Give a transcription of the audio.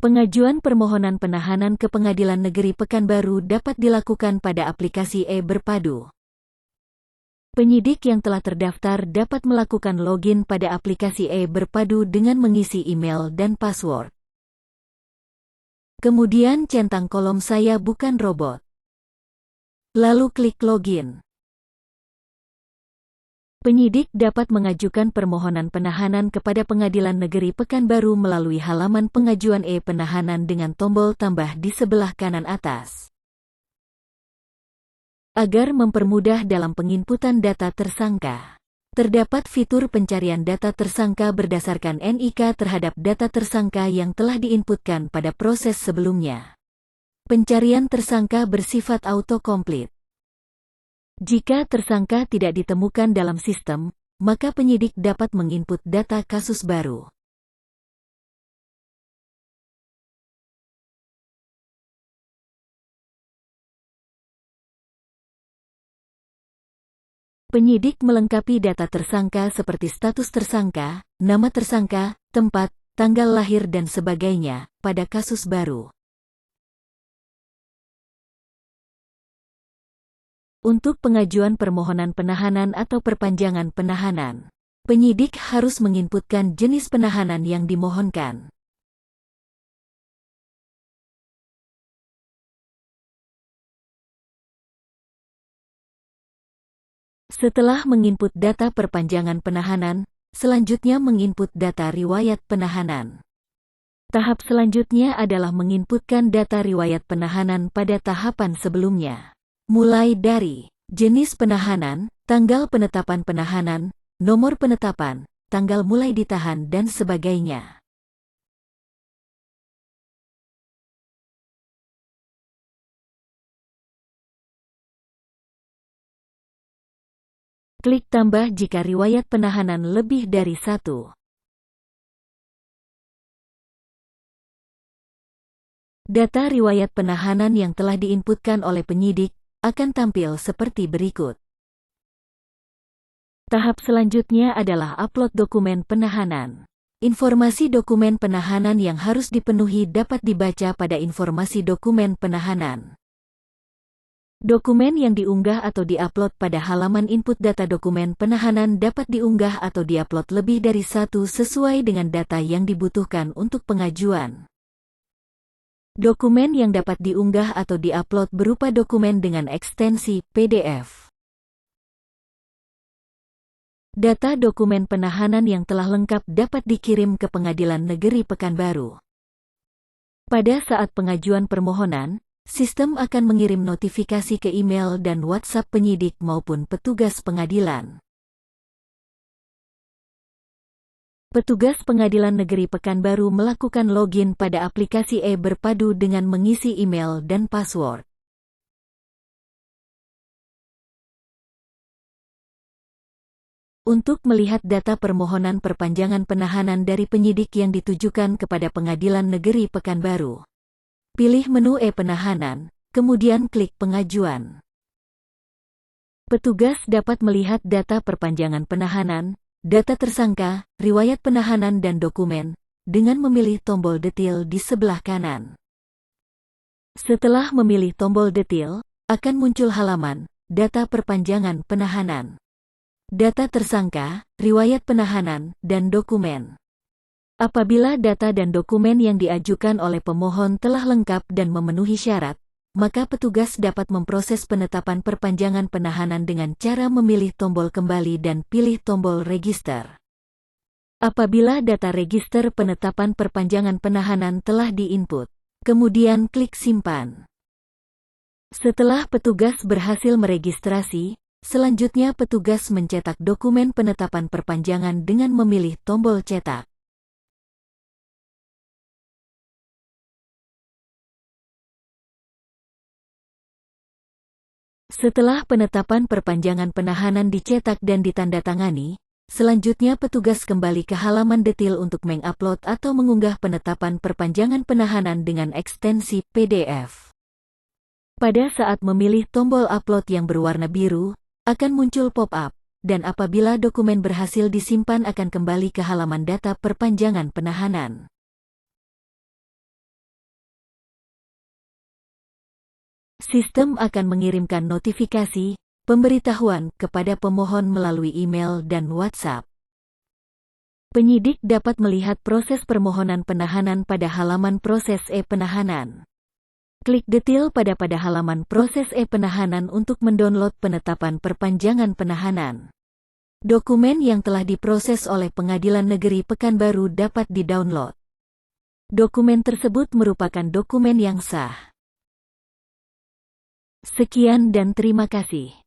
Pengajuan permohonan penahanan ke Pengadilan Negeri Pekanbaru dapat dilakukan pada aplikasi e-Berpadu. Penyidik yang telah terdaftar dapat melakukan login pada aplikasi e-Berpadu dengan mengisi email dan password. Kemudian centang kolom "Saya bukan robot". Lalu klik login. Penyidik dapat mengajukan permohonan penahanan kepada Pengadilan Negeri Pekanbaru melalui halaman pengajuan e-penahanan dengan tombol tambah di sebelah kanan atas. Agar mempermudah dalam penginputan data tersangka, terdapat fitur pencarian data tersangka berdasarkan NIK terhadap data tersangka yang telah diinputkan pada proses sebelumnya. Pencarian tersangka bersifat autocomplete. Jika tersangka tidak ditemukan dalam sistem, maka penyidik dapat menginput data kasus baru. Penyidik melengkapi data tersangka seperti status tersangka, nama tersangka, tempat, tanggal lahir dan sebagainya pada kasus baru. Untuk pengajuan permohonan penahanan atau perpanjangan penahanan, penyidik harus menginputkan jenis penahanan yang dimohonkan. Setelah menginput data perpanjangan penahanan, selanjutnya menginput data riwayat penahanan. Tahap selanjutnya adalah menginputkan data riwayat penahanan pada tahapan sebelumnya. Mulai dari jenis penahanan, tanggal penetapan penahanan, nomor penetapan, tanggal mulai ditahan dan sebagainya. Klik tambah jika riwayat penahanan lebih dari satu. Data riwayat penahanan yang telah diinputkan oleh penyidik akan tampil seperti berikut. Tahap selanjutnya adalah upload dokumen penahanan. Informasi dokumen penahanan yang harus dipenuhi dapat dibaca pada informasi dokumen penahanan. Dokumen yang diunggah atau diupload pada halaman input data dokumen penahanan dapat diunggah atau diupload lebih dari satu sesuai dengan data yang dibutuhkan untuk pengajuan. Dokumen yang dapat diunggah atau diupload berupa dokumen dengan ekstensi PDF. Data dokumen penahanan yang telah lengkap dapat dikirim ke Pengadilan Negeri Pekanbaru. Pada saat pengajuan permohonan, sistem akan mengirim notifikasi ke email dan WhatsApp penyidik maupun petugas pengadilan. Petugas Pengadilan Negeri Pekanbaru melakukan login pada aplikasi e-Berpadu dengan mengisi email dan password. Untuk melihat data permohonan perpanjangan penahanan dari penyidik yang ditujukan kepada Pengadilan Negeri Pekanbaru, pilih menu e-penahanan, kemudian klik pengajuan. Petugas dapat melihat data perpanjangan penahanan, data tersangka, riwayat penahanan dan dokumen, dengan memilih tombol detil di sebelah kanan. Setelah memilih tombol detil, akan muncul halaman, data perpanjangan penahanan, data tersangka, riwayat penahanan, dan dokumen. Apabila data dan dokumen yang diajukan oleh pemohon telah lengkap dan memenuhi syarat, maka petugas dapat memproses penetapan perpanjangan penahanan dengan cara memilih tombol kembali dan pilih tombol register. Apabila data register penetapan perpanjangan penahanan telah diinput, kemudian klik simpan. Setelah petugas berhasil meregistrasi, selanjutnya petugas mencetak dokumen penetapan perpanjangan dengan memilih tombol cetak. Setelah penetapan perpanjangan penahanan dicetak dan ditandatangani, selanjutnya petugas kembali ke halaman detil untuk mengupload atau mengunggah penetapan perpanjangan penahanan dengan ekstensi PDF. Pada saat memilih tombol upload yang berwarna biru, akan muncul pop-up, dan apabila dokumen berhasil disimpan akan kembali ke halaman data perpanjangan penahanan. Sistem akan mengirimkan notifikasi, pemberitahuan kepada pemohon melalui email dan WhatsApp. Penyidik dapat melihat proses permohonan penahanan pada halaman proses e-penahanan. Klik detail pada halaman proses e-penahanan untuk mendownload penetapan perpanjangan penahanan. Dokumen yang telah diproses oleh Pengadilan Negeri Pekanbaru dapat didownload. Dokumen tersebut merupakan dokumen yang sah. Sekian dan terima kasih.